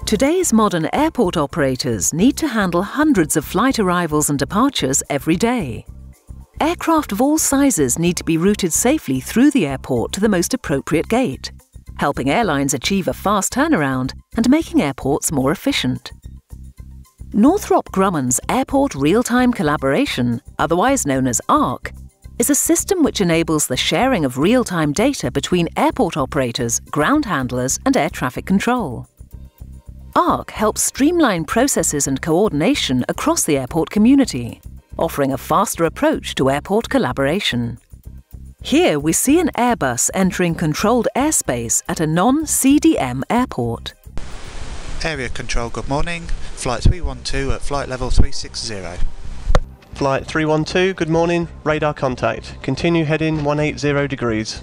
Today's modern airport operators need to handle hundreds of flight arrivals and departures every day. Aircraft of all sizes need to be routed safely through the airport to the most appropriate gate, helping airlines achieve a fast turnaround and making airports more efficient. Northrop Grumman's Airport Real-Time Collaboration, otherwise known as ARC, is a system which enables the sharing of real-time data between airport operators, ground handlers and air traffic control. ARC helps streamline processes and coordination across the airport community, offering a faster approach to airport collaboration. Here we see an Airbus entering controlled airspace at a non-CDM airport. Area control, good morning. Flight 312 at flight level 360. Flight 312, good morning. Radar contact. Continue heading 180 degrees.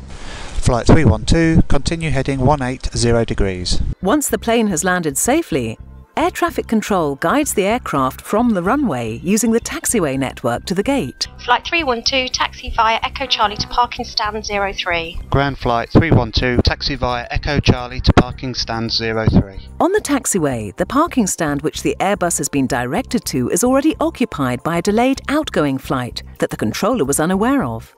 Flight 312, continue heading 180 degrees. Once the plane has landed safely, air traffic control guides the aircraft from the runway using the taxiway network to the gate. Flight 312, taxi via Echo Charlie to parking stand 03. Ground flight 312, taxi via Echo Charlie to parking stand 03. On the taxiway, the parking stand which the Airbus has been directed to is already occupied by a delayed outgoing flight that the controller was unaware of.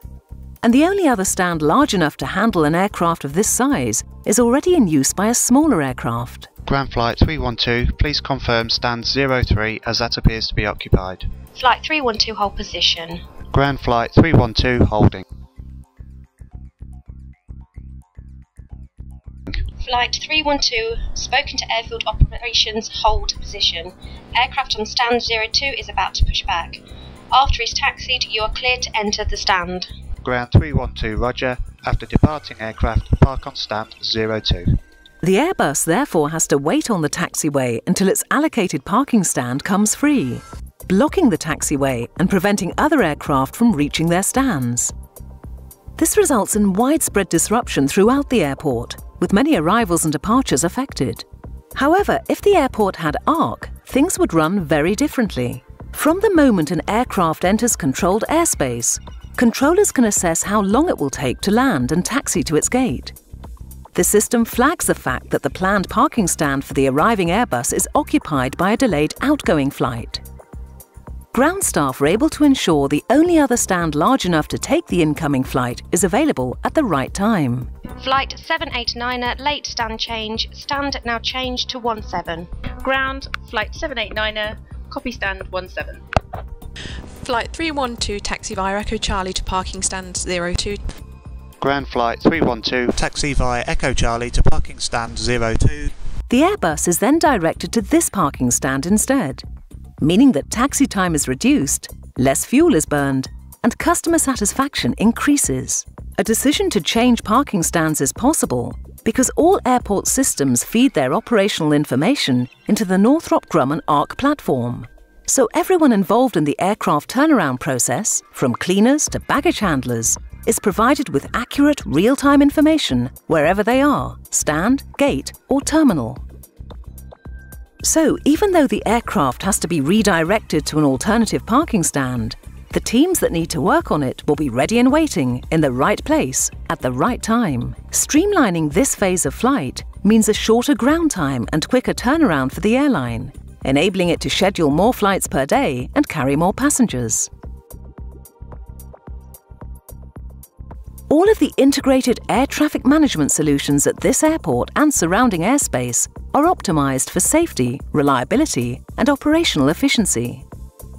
And the only other stand large enough to handle an aircraft of this size is already in use by a smaller aircraft. Ground flight 312, please confirm stand 03 as that appears to be occupied. Flight 312, hold position. Ground flight 312, holding. Flight 312, spoken to airfield operations, hold position. Aircraft on stand 02 is about to push back. After he's taxied, you are cleared to enter the stand. Ground 312, roger. After departing aircraft, park on stand 02. The Airbus therefore has to wait on the taxiway until its allocated parking stand comes free, blocking the taxiway and preventing other aircraft from reaching their stands. This results in widespread disruption throughout the airport, with many arrivals and departures affected. However, if the airport had ARC, things would run very differently. From the moment an aircraft enters controlled airspace, controllers can assess how long it will take to land and taxi to its gate. The system flags the fact that the planned parking stand for the arriving Airbus is occupied by a delayed outgoing flight. Ground staff are able to ensure the only other stand large enough to take the incoming flight is available at the right time. Flight 789er, late stand change. Stand now changed to 17. Ground, flight 789er, copy stand 17. Flight 312, taxi via Echo Charlie to parking stand 02. Ground flight 312, Taxi via Echo Charlie to parking stand 02. The Airbus is then directed to this parking stand instead, meaning that taxi time is reduced, less fuel is burned, and customer satisfaction increases. A decision to change parking stands is possible because all airport systems feed their operational information into the Northrop Grumman ARC platform. So everyone involved in the aircraft turnaround process, from cleaners to baggage handlers, is provided with accurate real-time information wherever they are, stand, gate or terminal. So even though the aircraft has to be redirected to an alternative parking stand, the teams that need to work on it will be ready and waiting in the right place at the right time. Streamlining this phase of flight means a shorter ground time and quicker turnaround for the airline, enabling it to schedule more flights per day and carry more passengers. All of the integrated air traffic management solutions at this airport and surrounding airspace are optimized for safety, reliability, and operational efficiency.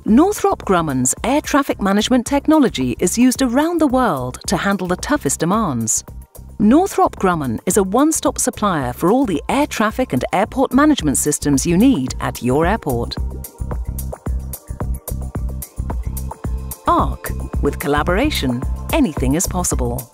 Northrop Grumman's air traffic management technology is used around the world to handle the toughest demands. Northrop Grumman is a one-stop supplier for all the air traffic and airport management systems you need at your airport. ARC. With collaboration, anything is possible.